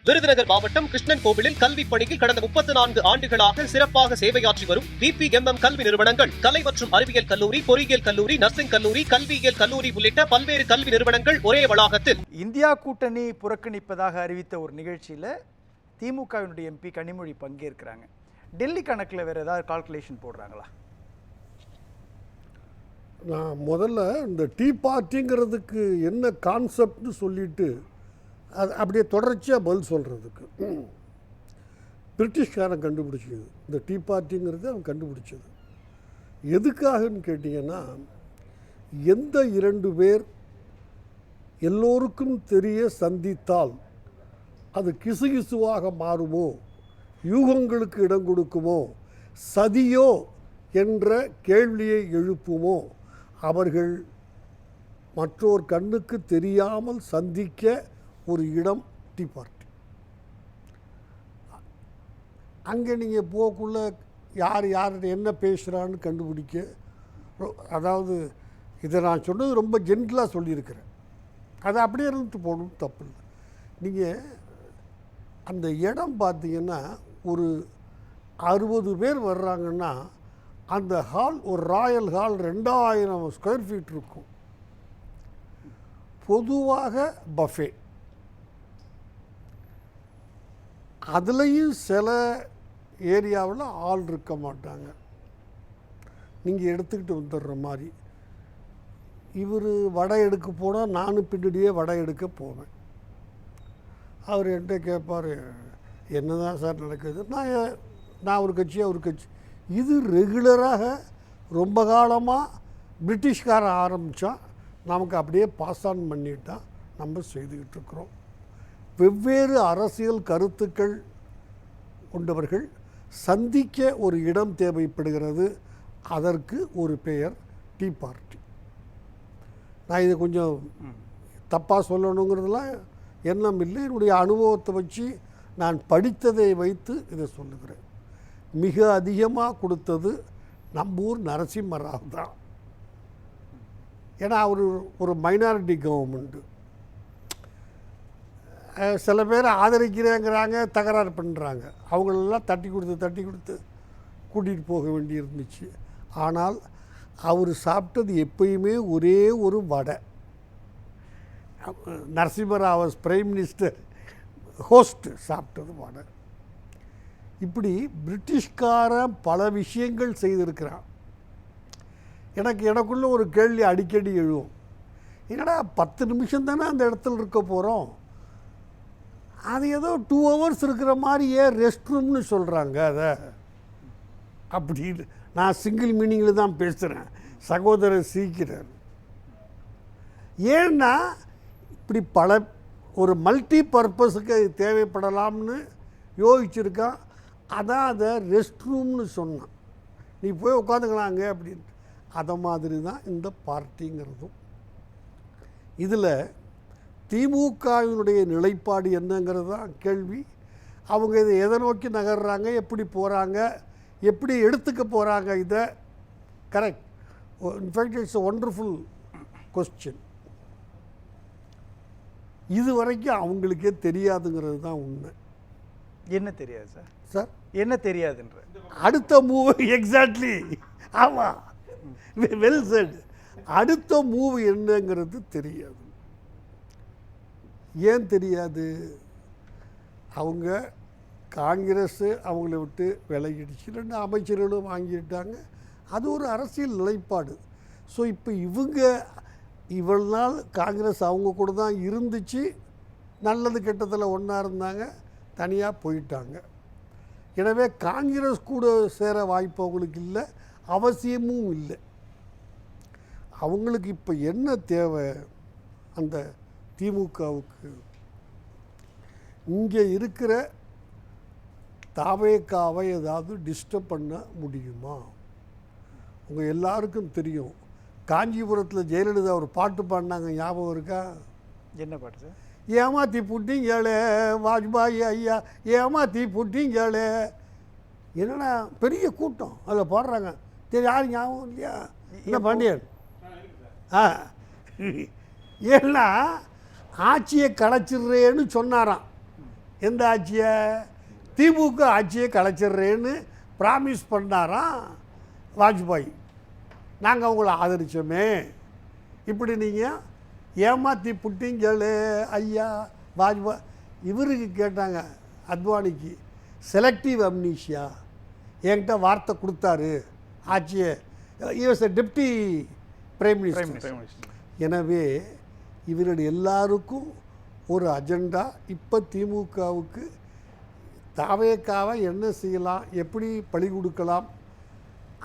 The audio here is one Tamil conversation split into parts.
விருதுநகர் மாவட்டம் கிருஷ்ணன் கோவிலில் கல்வி பணியில் கடந்த 34 ஆண்டுகளாக சிறப்பாக சேவையாற்றி வரும் VPMM கல்வி நிறுவனங்கள், கலை மற்றும் அறிவியல் கல்லூரி, பொறியியல் கல்லூரி, நர்சிங் கல்லூரி, கல்வியியல் கல்லூரி உள்ளிட்ட பல்வேறு கல்வி நிறுவனங்கள் ஒரே வளாகத்தில். இந்தியா கூட்டணி புறக்கணிப்பதாக அறிவித்த ஒரு நிகழ்ச்சியில் திமுகவினுடைய MP கனிமொழி பங்கேற்கிறாங்க. டெல்லி கணக்கில் வேறு ஏதாவது கால்குலேஷன் போடுறாங்களா? நான் முதல்ல இந்த டீ பார்ட்டிங்கிறதுக்கு என்ன கான்செப்ட்னு சொல்லிட்டு அது அப்படியே தொடர்ச்சியாக பதில் சொல்கிறதுக்கு பிரிட்டிஷ்காரன் கண்டுபிடிச்சது. இந்த டீ பார்ட்டிங்கிறது அவன் கண்டுபிடிச்சது எதுக்காகன்னு கேட்டிங்கன்னா, எந்த 2 பேர் எல்லோருக்கும் தெரிய சந்தித்தால் அது கிசுகிசுவாக மாறுமோ, யூகங்களுக்கு இடம் கொடுக்குமோ, சதியோ என்ற கேள்வியை எழுப்புமோ, அவர்கள் மற்றோர் கண்ணுக்கு தெரியாமல் சந்திக்க ஒரு இடம் டீ பார்ட்டி. அங்கே நீங்கள் போகக்குள்ள யார் என்ன பேசுகிறான்னு கண்டுபிடிக்க, அதாவது இதை நான் சொன்னது ரொம்ப ஜென்டிலாக சொல்லியிருக்கிறேன். அதை அப்படியே இருந்துட்டு போகணும், தப்பு இல்லை. நீங்கள் அந்த இடம் பார்த்தீங்கன்னா, ஒரு 60 பேர் வர்றாங்கன்னா அந்த ஹால் ஒரு ராயல் ஹால் 2000 ஸ்கொயர் ஃபீட் இருக்கும். பொதுவாக பஃபே, அதுலேயும் சில ஏரியாவில் ஆள் இருக்க மாட்டாங்க. நீங்கள் எடுத்துக்கிட்டு வந்துடுற மாதிரி. இவர் வடை எடுக்க போனால் நானும் பின்னாடியே வடை எடுக்க போவேன். அவர் என்கிட்ட கேட்பார், என்ன தான் சார் நடக்குது? நான் ஒரு கட்சி, அவர் கட்சி. இது ரெகுலராக ரொம்ப காலமாக பிரிட்டிஷ்காரன் ஆரம்பித்தான், நமக்கு அப்படியே பாஸ் ஆன் பண்ணிட்டான், நம்ம செய்துக்கிட்டு இருக்கிறோம். வெவ்வேறு அரசியல் கருத்துக்கள் கொண்டவர்கள் சந்திக்க ஒரு இடம் தேவைப்படுகிறது. அதற்கு ஒரு பெயர் டீ பார்ட்டி. நான் இதை கொஞ்சம் தப்பாக சொல்லணுங்கிறதுலாம் எண்ணம் இல்லை. என்னுடைய அனுபவத்தை வச்சு நான் படித்ததை வைத்து இதை சொல்லுகிறேன். மிக அதிகமாக கொடுத்தது நம்மூர் நரசிம்மராவ் தான். ஏன்னா அவர் ஒரு மைனாரிட்டி கவர்மெண்ட்டு. சில பேர் ஆதரிக்கிறேங்கிறாங்க, தகராறு பண்ணுறாங்க. அவங்களெல்லாம் தட்டி கொடுத்து கூட்டிகிட்டு போக வேண்டி இருந்துச்சு. ஆனால் அவர் சாப்பிட்டது எப்பயுமே ஒரே ஒரு வடை. நரசிம்மராவ் பிரைம் மினிஸ்டர் ஹோஸ்ட் சாப்பிட்டது வடை. இப்படி பிரிட்டிஷ்காரன் பல விஷயங்கள் செய்திருக்கிறான். எனக்குள்ள ஒரு கேள்வி அடிக்கடி எழுவும், என்னடா 10 நிமிஷம் தானே அந்த இடத்துல இருக்க போகிறோம், அது ஏதோ 2 hours இருக்கிற மாதிரியே ரெஸ்ட் ரூம்னு சொல்கிறாங்க. அதை அப்படின்னு நான் சிங்கிள் மீனிங்கில் தான் பேசுகிறேன், சகோதரர் சீக்கிரர். ஏன்னா இப்படி பல ஒரு மல்டி பர்பஸுக்கு அது தேவைப்படலாம்னு யோசிச்சுருக்கான். அதான் அதை ரெஸ்ட் ரூம்னு சொன்னான். நீ போய் உட்காந்துக்கலாங்க அப்படின்னு. அதை மாதிரி தான் இந்த பார்ட்டிங்கிறதும். இதில் திமுகவினுடைய நிலைப்பாடு என்னங்கிறது தான் கேள்வி. அவங்க இதை எதை நோக்கி நகர்றாங்க, எப்படி போகிறாங்க, எப்படி எடுத்துக்க போகிறாங்க, இதை correct. In fact it's a wonderful question. இது வரைக்கும் அவங்களுக்கே தெரியாதுங்கிறது தான் உண்மை. என்ன தெரியாது சார்? சார் என்ன தெரியாதுன்ற அடுத்த மூவ் எக்ஸாக்ட்லி. ஆமாம், வெல் செட். அடுத்த மூவ் என்னங்கிறது தெரியாது. ஏன் தெரியாது? அவங்க காங்கிரஸ் அவங்கள விட்டு விலகிடுச்சு, 2 அமைச்சர்களும் வாங்கிட்டாங்க. அது ஒரு அரசியல் நிலைப்பாடு. ஸோ இப்போ இவ்வளவு நாள் காங்கிரஸ் அவங்க கூட தான் இருந்துச்சு, நல்லது கெட்டதில் ஒன்றா இருந்தாங்க, தனியாக போயிட்டாங்க. எனவே காங்கிரஸ் கூட சேர வாய்ப்பு அவங்களுக்கு இல்லை, அவசியமும் இல்லை. அவங்களுக்கு இப்போ என்ன தேவை? அந்த திமுகவுக்கு இங்கே இருக்கிற தாவேக்காவை ஏதாவது டிஸ்டர்ப் பண்ண முடியுமா? உங்கள் எல்லாருக்கும் தெரியும், காஞ்சிபுரத்தில் ஜெயலலிதா ஒரு பாட்டு பாடினாங்க, ஞாபகம் இருக்கா? என்ன பாட்டு சார்? ஏமாத்தி புட்டிங்களே வாஜ்பாய் ஐயா, ஏமாத்தி புட்டிங்களே. என்னன்னா பெரிய கூட்டம் அதில் பாடுறாங்க. சரி, யாரும் ஞாபகம் இல்லையா? என்ன பாண்டியன்? ஏன்னா ஆட்சியை கலைச்சிடுறேன்னு சொன்னாராம். எந்த ஆட்சியை? திமுக ஆட்சியை கலைச்சிட்றேன்னு ப்ராமிஸ் பண்ணாராம் வாஜ்பாய். நாங்கள் அவங்கள ஆதரித்தோமே. இப்படி நீங்கள் ஏமாற்றி புட்டிங்களே ஐயா வாஜ்பாய். இவருக்கு கேட்டாங்க அத்வானிக்கு, செலக்டிவ் அம்னீஷியா. என்கிட்ட வார்த்தை கொடுத்தாரு ஆட்சியை. இவஸ் டெப்டி பிரைம் மினிஸ்டர். எனவே இவர்கள் எல்லாருக்கும் ஒரு அஜெண்டா. இப்போ திமுகவுக்கு தாவேக்காவை என்ன செய்யலாம், எப்படி பழி கொடுக்கலாம்,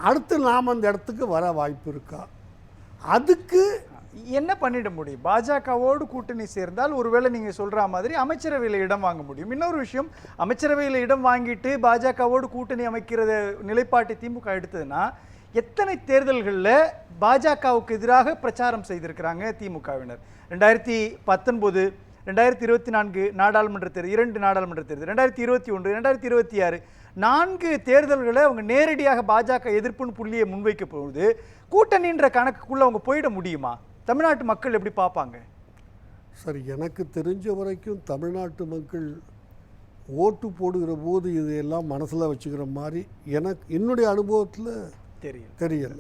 அடுத்து நாம் அந்த இடத்துக்கு வர வாய்ப்பு இருக்கா, அதுக்கு என்ன பண்ணிட முடியும்? பாஜகவோடு கூட்டணி சேர்ந்தால் ஒருவேளை நீங்கள் சொல்கிற மாதிரி அமைச்சரவையில் இடம் வாங்க முடியும். இன்னொரு விஷயம், அமைச்சரவையில் இடம் வாங்கிட்டு பாஜகவோடு கூட்டணி அமைக்கிற நிலைப்பாட்டை திமுக எடுத்ததுன்னா எத்தனை தேர்தல்களில் பாஜகவுக்கு எதிராக பிரச்சாரம் செய்திருக்கிறாங்க திமுகவினர்? 2019, 2024 நாடாளுமன்ற தேர்தல், 2 நாடாளுமன்ற தேர்தல், 2021, 2026 4 தேர்தல்களை அவங்க நேரடியாக பாஜக எதிர்ப்புன்னு புள்ளியை முன்வைக்க போகுது. கூட்டணின்ற கணக்குக்குள்ளே அவங்க போயிட முடியுமா? தமிழ்நாட்டு மக்கள் எப்படி பார்ப்பாங்க? சரி, எனக்கு தெரிஞ்ச வரைக்கும் தமிழ்நாட்டு மக்கள் ஓட்டு போடுகிற போது இதையெல்லாம் மனசில் வச்சுக்கிற மாதிரி எனக்கு என்னுடைய அனுபவத்தில் தெரியல.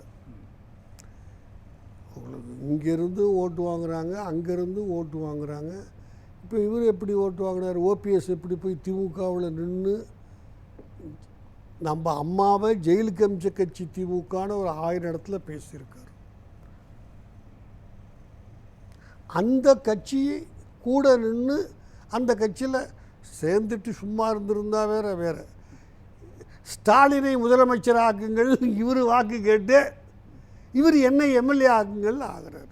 அவங்களுக்கு இங்கேருந்து ஓட்டு வாங்குறாங்க, அங்கேருந்து ஓட்டு வாங்குறாங்க. இப்போ இவர் எப்படி ஓட்டு வாங்கினார்? ஓபிஎஸ் எப்படி போய் திமுகவில் நின்று நம்ம அம்மாவை ஜெயிலுக்கு அமிச்ச கட்சி திமுகன்னு ஒரு 1000 இடத்துல பேசியிருக்கார். அந்த கட்சி கூட நின்று அந்த கட்சியில் சேர்ந்துட்டு சும்மா இருந்திருந்தா வேற. ஸ்டாலினை முதலமைச்சர் ஆக்குங்கள், இவர் வாக்கு கேட்டு இவர் என்ன எம்எல்ஏ ஆக்குங்கள் ஆகிறார்.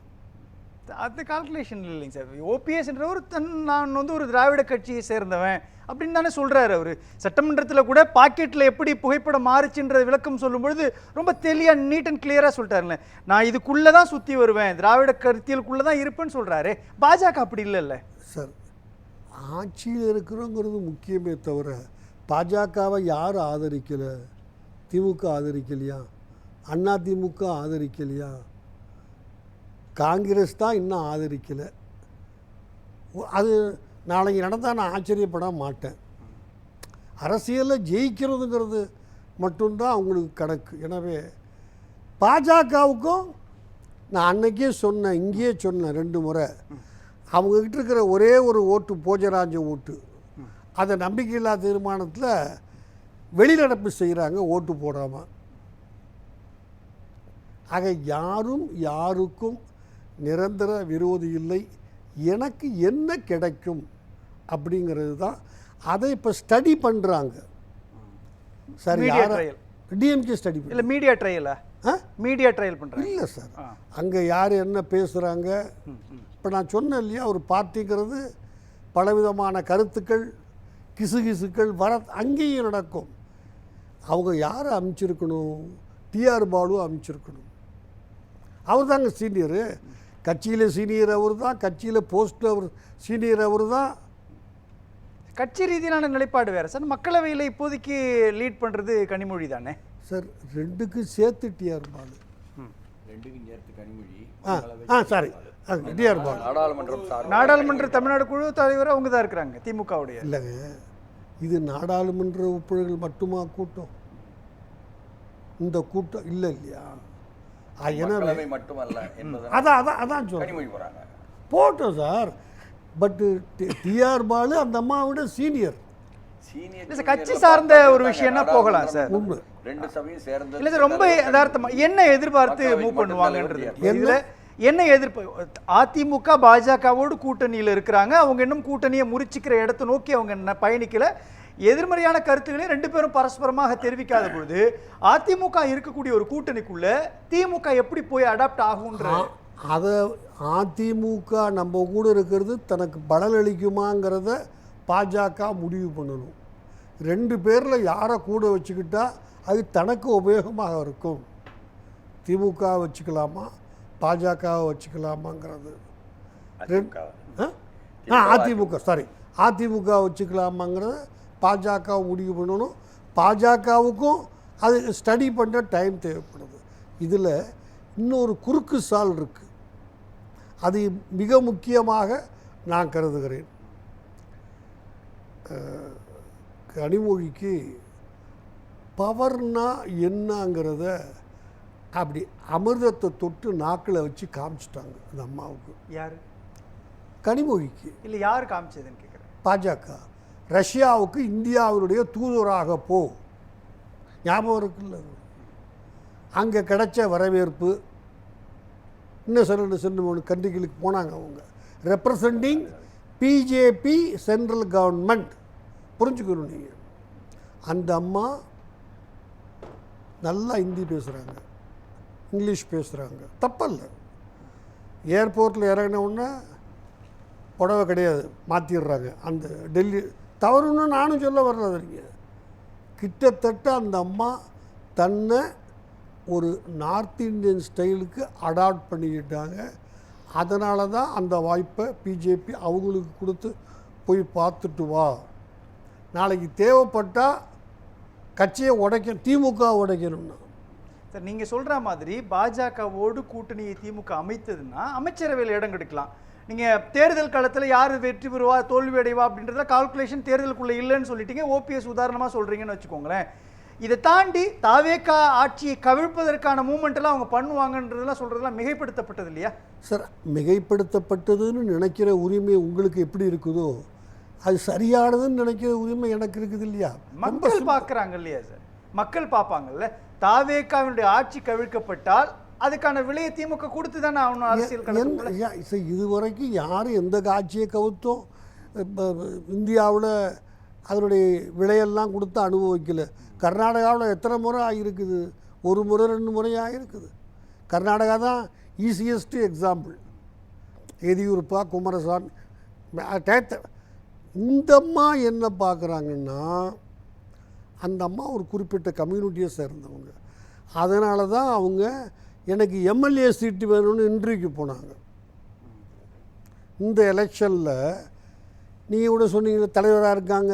அந்த கால்குலேஷன் இல்லைங்க சார். ஓபிஎஸ்ன்றவர் நான் ஒரு திராவிட கட்சியை சேர்ந்தவன் அப்படின்னு தானே சொல்கிறாரு. அவர் சட்டமன்றத்தில் கூட பாக்கெட்டில் எப்படி புகைப்படம் மாறுச்சுன்ற விளக்கம் சொல்லும்பொழுது ரொம்ப தெளிவாக நீட் அண்ட் கிளியராக சொல்லிட்டாருங்க. நான் இதுக்குள்ளே தான் சுற்றி வருவேன், திராவிட கருத்தியலுக்குள்ளே தான் இருப்பேன்னு சொல்கிறாரு. பாஜக அப்படி இல்லைல்ல சார். ஆட்சியில் இருக்கிறோங்கிறது முக்கியமே தவிர பாஜகவை யார் ஆதரிக்கலை? திமுக ஆதரிக்கலையா? அண்ணா திமுக ஆதரிக்கலையா? காங்கிரஸ் தான் இன்னும் ஆதரிக்கலை. அது நாளைக்கு நடந்தால் நான் ஆச்சரியப்பட மாட்டேன். அரசியலில் ஜெயிக்கிறதுங்கிறது மட்டும்தான் அவங்களுக்கு கணக்கு. எனவே பாஜகவுக்கும் நான் அன்னைக்கே சொன்னேன், இங்கேயே சொன்னேன் 2 முறை, அவங்கக்கிட்ட இருக்கிற ஒரே ஒரு ஓட்டு போஜராஜ ஓட்டு. அதை நம்பிக்கையில்லா தீர்மானத்தில் வெளிநடப்பு செய்கிறாங்க ஓட்டு போடாமல். ஆக யாருக்கும் நிரந்தர விரோதி இல்லை. எனக்கு என்ன கிடைக்கும் அப்படிங்கிறது தான். அதை இப்போ ஸ்டடி பண்ணுறாங்க. சரி, டிஎம்கே ஸ்டடி இல்லை, மீடியா ட்ரையலா? மீடியா ட்ரையல் பண்ணுறாங்க. இல்லை சார், அங்கே யார் என்ன பேசுகிறாங்க. இப்போ நான் சொன்னேன் இல்லையா, ஒரு பார்ட்டிங்கிறது பலவிதமான கருத்துக்கள், கிசுகிசுக்கள் வர அங்கேயும் நடக்கும். அவங்க யாரை அமைச்சிருக்கணும்? டிஆர் பாலு அமைச்சிருக்கணும். அவர் தாங்க சீனியரு. கட்சியில் சீனியர் அவர் தான், கட்சியில் போஸ்ட் அவர் சீனியர் அவர் தான். கட்சி ரீதியிலான நிலைப்பாடு வேறு சார். மக்களவையில் இப்போதைக்கு லீட் பண்ணுறது கனிமொழி தானே சார். 2க்கு சேர்த்து டிஆர் பாலு. 2க்கும் சேர்த்து கனிமொழி. Sorry, TR Balu. நாடாளுமன்ற தமிழ்நாடு குழு தலைவர் அவங்க தான் இருக்கிறாங்க திமுகவுடைய. இல்லைங்க, இது நாடாளுமன்ற உறுப்பினர்கள் மட்டுமா கூட்டம்? இந்த கூட்டம் இல்லை இல்லையா? மட்டுமல்ல, அதான் சொல்றேன். போட்டோம் சார். பட்டு டிஆர் பாலு அந்த அம்மாவோட சீனியர். கட்சி சார்ந்த ஒரு விஷயம்னா போகலாம் சார். உண்மை. 2 சபையும் சேர்ந்து இல்லை சார், ரொம்ப யதார்த்தமா என்ன எதிர்பார்த்து மூவ் பண்ணுவாங்கன்றது. இதில் என்ன எதிர்ப்பு? அதிமுக பாஜகவோடு கூட்டணியில் இருக்கிறாங்க. அவங்க இன்னும் கூட்டணியை முறிச்சிக்கிற இடத்தை நோக்கி அவங்க பயணிக்கல. எதிர்மறையான கருத்துக்களை 2 பேரும் பரஸ்பரமாக தெரிவிக்காத பொழுது அதிமுக இருக்கக்கூடிய ஒரு கூட்டணிக்குள்ள திமுக எப்படி போய் அடாப்ட் ஆகுன்ற அதை அதிமுக நம்ம கூட இருக்கிறது தனக்கு பலனளிக்குமாங்கிறத பாஜக முடிவு பண்ணணும். 2 பேரில் யாரை கூட வச்சுக்கிட்டா அது தனக்கு உபயோகமாக இருக்கும். திமுக வச்சுக்கலாமா, பாஜகவை வச்சுக்கலாமாங்கிறது. அதிமுக வச்சுக்கலாமாங்கிறத பாஜக முடிவு பண்ணணும். பாஜகவுக்கும் அது ஸ்டடி பண்ண டைம் தேவைப்படுது. இதில் இன்னொரு குறுக்கு சால் இருக்குது. அது மிக முக்கியமாக நான் கருதுகிறேன். கனிமொழிக்கு பவர்னா என்னங்கிறத அப்படி அமிர்தத்தை தொட்டு நாக்கில் வச்சு காமிச்சிட்டாங்க அந்த அம்மாவுக்கு. யார்? கனிமொழிக்கு. இல்லை, யார் காமிச்சதுன்னு கேட்குறேன். பாஜக. ரஷ்யாவுக்கு இந்தியாவினுடைய தூதுவராக போ, ஞாபகம் இருக்குல்ல? அங்கே கிடைச்ச வரவேற்பு, இன்னும் சில கண்ட்ரிகளுக்கு போனாங்க அவங்க, ரெப்ரசன்டிங் பிஜேபி சென்ட்ரல் கவர்மெண்ட். புரிஞ்சுக்கணும் நீங்கள். அந்த அம்மா நல்லா ஹிந்தி பேசுகிறாங்க, இங்கிலீஷ் பேசுகிறாங்க, தப்பல்ல. ஏர்போர்ட்டில் இறங்கின உடனே புடவை கிடையாது, மாற்றிடுறாங்க. அந்த டெல்லி தவறுன்னு நானும் சொல்ல வர்றதுங்க. கிட்டத்தட்ட அந்த அம்மா தன்னை ஒரு நார்த் இந்தியன் ஸ்டைலுக்கு அடாப்ட் பண்ணிக்கிட்டாங்க. அதனால தான் அந்த வாய்ப்பை பிஜேபி அவங்களுக்கு கொடுத்து போய் பார்த்துட்டு வா, நாளைக்கு தேவைப்பட்டால் கட்சியை திமுக உடைக்கணும்னா. சார், நீங்கள் சொல்கிற மாதிரி பாஜகவோடு கூட்டணியை திமுக அமைத்ததுன்னா அமைச்சரவையில் இடம் கிடைக்கலாம். நீங்கள் தேர்தல் காலத்தில் யார் வெற்றி பெறுவா தோல்வி அடைவா அப்படின்றத கால்குலேஷன் தேர்தலுக்குள்ளே இல்லைன்னு சொல்லிட்டீங்க. ஓபிஎஸ் உதாரணமாக சொல்கிறீங்கன்னு வச்சுக்கோங்களேன். இதை தாண்டி தாவேகா ஆட்சியை கவிழ்ப்பதற்கான மூமெண்ட்டெல்லாம் அவங்க பண்ணுவாங்கன்றதெல்லாம் சொல்கிறதெல்லாம் மிகைப்படுத்தப்பட்டது இல்லையா சார்? மிகைப்படுத்தப்பட்டதுன்னு நினைக்கிற உரிமை உங்களுக்கு எப்படி இருக்குதோ, அது சரியானதுன்னு நினைக்கிற உரிமை எனக்கு இருக்குது இல்லையா? மக்கள் பார்க்குறாங்க இல்லையா சார்? மக்கள் பார்ப்பாங்கல்ல. தாவேகாவினுடைய ஆட்சி கவிழ்க்கப்பட்டால் அதுக்கான விலையை திமுக கொடுத்து தானே ஆகணும் அரசியல். இதுவரைக்கும் யாரும் எந்த ஆட்சியை கவுத்தோம் இந்தியாவில் அதனுடைய விலையெல்லாம் கொடுத்து அனுபவிக்கல. கர்நாடகாவில் எத்தனை முறை ஆகியிருக்குது? ஒரு முறை 2 முறை ஆகிருக்குது. கர்நாடகா தான் ஈஸியஸ்ட் எக்ஸாம்பிள். எதியூரப்பா, குமாரசாமி. இந்த அம்மா என்ன பார்க்குறாங்கன்னா, அந்த அம்மா ஒரு குறிப்பிட்ட கம்யூனிட்டியை சேர்ந்தவங்க. அதனால தான் அவங்க எனக்கு எம்எல்ஏ சீட்டு வேணும்னு இன்டர்வியூக்கு போனாங்க. இந்த எலெக்ஷனில் நீங்கள் கூட சொன்னீங்க தலைவராக இருக்காங்க,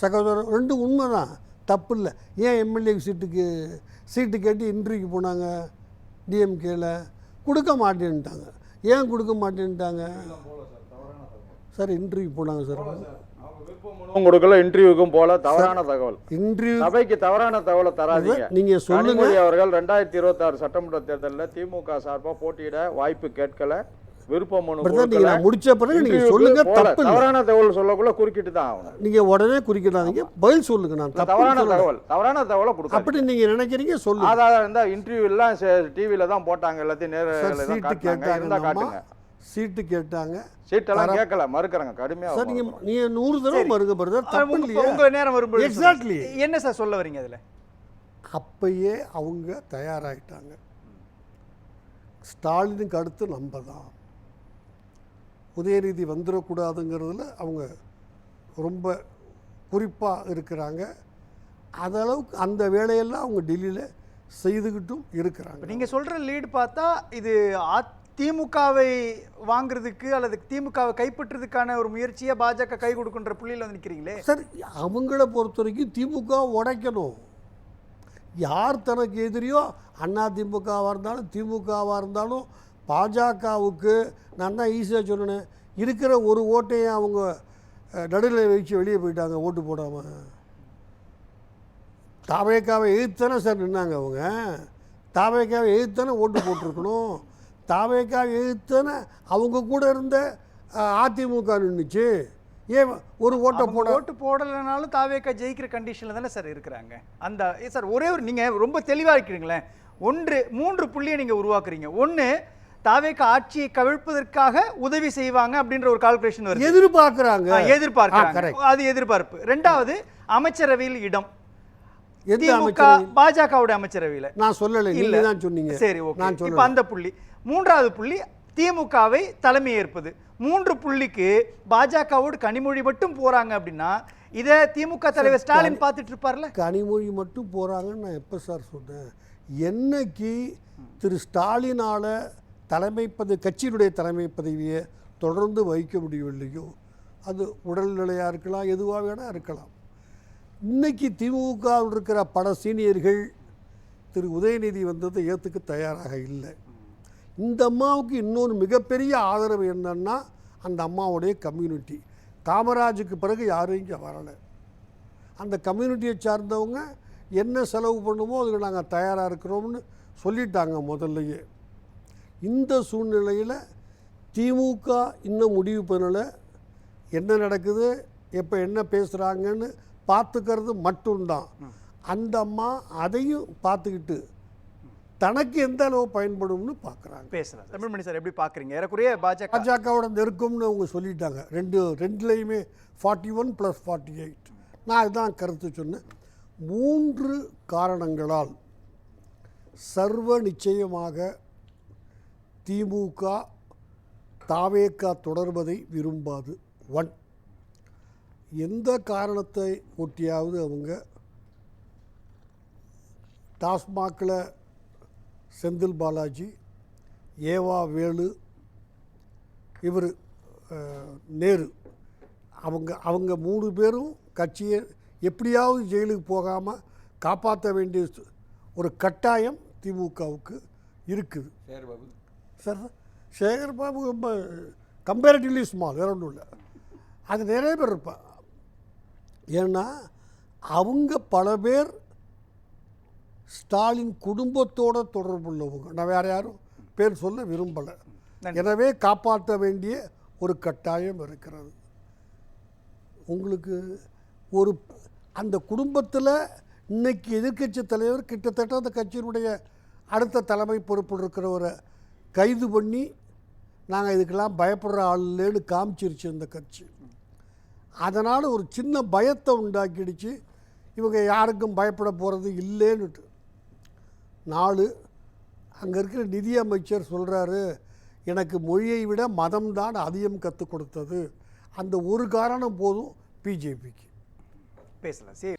சகோதரர், 2 உண்மை தான், தப்பு இல்லை. ஏன் எம்எல்ஏ சீட்டு கேட்டு இன்டர்வியூக்கு போனாங்க? டிஎம்கேல கொடுக்க மாட்டேன்ட்டாங்க. ஏன் கொடுக்க மாட்டேன்ட்டாங்க சார்? இன்டர்வியூ போனாங்க சார், கொடுக்கல, இன்டர்வியூக்கும் போல. தவறான தகவல். இன்டர்வியூ சபைக்கு தவறான தகவலை தராதீங்க. நீங்க சொல்லுங்க. அவர்கள் 2026 சட்டமன்ற தேர்தலில் திமுக சார்பாக போட்டியிட வாய்ப்பு கேட்கல, விருப்பம் முடிச்ச பிறகு நீங்க சொல்லுங்க. தவறான தகவல் சொல்லக்குள்ள குறுக்கிட்டு தான் ஆகணும். நீங்க உடனே குறுக்கிடாதீங்க, பதில் சொல்லுங்க. நான் தவறான தகவலை கொடுக்க அப்படி நீங்க நினைக்கிறீங்க சொல்லுங்க. ஆதாரம் இருந்தா இன்டர்வியூ எல்லாம் டிவில தான் போட்டாங்க, எல்லாத்தையும் நேரில் சீட்டு கேட்டாங்க, சீட்டு கேட்டாங்க, சீட்டெல்லாம் கேட்கல, மறுக்கறாங்க கடுமையா. சார் நீங்க 100 தடவை மறுக்க பிரதர், தப்பு இல்லையா? உங்க நேரம் வரும்போது எக்ஸாக்ட்லி என்ன சார் சொல்ல வரீங்க அதுல? அப்பயே அவங்க தயாராகிட்டாங்க. ஸ்டாலினுக்கு அடுத்து நம்ம தான், உதயநிதி வந்துடக்கூடாதுங்கிறதுல அவங்க ரொம்ப குறிப்பாக இருக்கிறாங்க. அதளவுக்கு அந்த வேலையெல்லாம் அவங்க டெல்லியில் செய்துக்கிட்டும் இருக்கிறாங்க. நீங்கள் சொல்கிற லீடு பார்த்தா இது திமுகவை வாங்குறதுக்கு அல்லது திமுகவை கைப்பற்றுறதுக்கான ஒரு முயற்சியை பாஜக கை கொடுக்குன்ற புள்ளியில் வந்து நிற்கிறீங்களே சார். அவங்கள பொறுத்த வரைக்கும் திமுக உடைக்கணும். யார் தனக்கு எதிரியோ அதிமுகவாக இருந்தாலும் திமுகவாக இருந்தாலும் பாஜகவுக்கு நான் தான் ஈஸியாக சொன்னேன், இருக்கிற ஒரு ஓட்டையும் அவங்க நடுவில் வச்சு வெளியே போயிட்டாங்க ஓட்டு போடாமல். தாவேக்காவை எதிர்த்தானே சார் நின்னாங்க அவங்க. தாவேக்காவை எதிர்த்தானே ஓட்டு போட்டிருக்கணும். தாவேக்காவை எதிர்த்தானே அவங்க கூட இருந்த அதிமுக நின்றுச்சு. ஏன் ஒரு ஓட்டு போடலைனாலும் தாவேக்கா ஜெயிக்கிற கண்டிஷனில் தானே சார் இருக்கிறாங்க. அந்த சார் ஒரே ஒரு நீங்கள் ரொம்ப தெளிவாக இருக்கிறீங்களேன். 3 புள்ளியை நீங்கள் உருவாக்குறீங்க. 1, தாவேக்கா ஆட்சியை கவிழ்ப்பதற்காக உதவி செய்வாங்க அப்படின்ற ஒரு கால்குலேஷன் வருது. எதிர்பார்க்குறாங்க. அது எதிர்பார்ப்பு. 2வது அமைச்சரவையில் இடம். பாஜகவோட அமைச்சரவையில் நான் சொல்லலை, இல்ல தான் சொன்னீங்க. சரி, ஓகே. இப்போ அந்த புள்ளி. 3வது புள்ளி திமுகவை தலைமை ஏற்பது. 3 புள்ளிக்கு பாஜகவோடு கனிமொழி மட்டும் போறாங்க அப்படின்னா இதை திமுக தலைவர் ஸ்டாலின் பார்த்துட்டு இருப்பார்ல. கனிமொழி மட்டும் போறாங்கன்னு நான் எப்போ சார் சொன்னேன்? என்னைக்கு திரு ஸ்டாலினால கட்சியினுடைய தலைமை பதவியை தொடர்ந்து வைக்க முடியவில்லையோ, அது உடல்நிலையாக இருக்கலாம், எதுவாக வேணால் இருக்கலாம். இன்னைக்கு திமுகவில் இருக்கிற பல சீனியர்கள் திரு உதயநிதி வந்ததை ஏற்றுக்க தயாராக இல்லை. இந்த அம்மாவுக்கு இன்னொரு மிகப்பெரிய ஆதரவு என்னன்னா அந்த அம்மாவுடைய கம்யூனிட்டி. காமராஜுக்கு பிறகு யாரும் இங்கே வரலை. அந்த கம்யூனிட்டியை சார்ந்தவங்க என்ன செலவு பண்ணுமோ அதுக்கு நாங்கள் தயாராக இருக்கிறோம்னு சொல்லிட்டாங்க முதல்லையே. இந்த சூழ்நிலையில் திமுக இன்னும் முடிவு பண்ணலை. என்ன நடக்குது, எப்போ என்ன பேசுகிறாங்கன்னு பார்த்துக்கிறது மட்டும்தான். அந்த அம்மா அதையும் பார்த்துக்கிட்டு தனக்கு எந்த அளவு பயன்படும்னு பார்க்குறாங்க. பேசலாம். தமிழ்மணி சார் எப்படி பார்க்குறீங்க? ஏறக்குறைய பாஜகவோட நெருக்கம்னு அவங்க சொல்லிட்டாங்க. ரெண்டுலேயுமே 41 + 48. நான் இதுதான் கருத்து சொன்னேன். 3 காரணங்களால் சர்வ நிச்சயமாக திமுக தாவேகா தொடர்வதை விரும்பாது. 1, எந்த காரணத்தை ஒட்டியாவது அவங்க டாஸ்மாகில் செந்தில் பாலாஜி, ஏவா வேலு, இவர் நேரு, அவங்க 3 பேரும் கட்சியை எப்படியாவது ஜெயிலுக்கு போகாமல் காப்பாற்ற வேண்டிய ஒரு கட்டாயம் திமுகவுக்கு இருக்குது. சார் சேகர் பாபு ரொம்ப கம்பேரிட்டிவ்லி ஸ்மால், வேற ஒன்றும் இல்லை. அது நிறைய பேர் இருப்பாங்க. ஏன்னா அவங்க பல பேர் ஸ்டாலின் குடும்பத்தோட தொடர்புள்ளவங்க. நான் வேறு யாரும் பேர் சொல்ல விரும்பலை. எனவே காப்பாற்ற வேண்டிய ஒரு கட்டாயம் இருக்கிறது. உங்களுக்கு ஒரு அந்த குடும்பத்தில் இன்னைக்கு எதிர்க்கட்சி தலைவர் கிட்டத்தட்ட அந்த கட்சியினுடைய அடுத்த தலைமை பொறுப்பில் இருக்கிறவரை கைது பண்ணி நாங்கள் இதுக்கெல்லாம் பயப்படுற ஆள் இல்லைன்னு காமிச்சிருச்சு இந்த கட்சி. அதனால் ஒரு சின்ன பயத்தை உண்டாக்கிடுச்சு. இவங்க யாருக்கும் பயப்பட போகிறது இல்லைன்னுட்டு. 4, அங்கே இருக்கிற நிதியமைச்சர் சொல்கிறாரு, எனக்கு மொழியை விட மதம்தான் அதிகம் கற்றுக் கொடுத்தது. அந்த ஒரு காரணம் போதும் பிஜேபிக்கு. பேசலாம். சரி.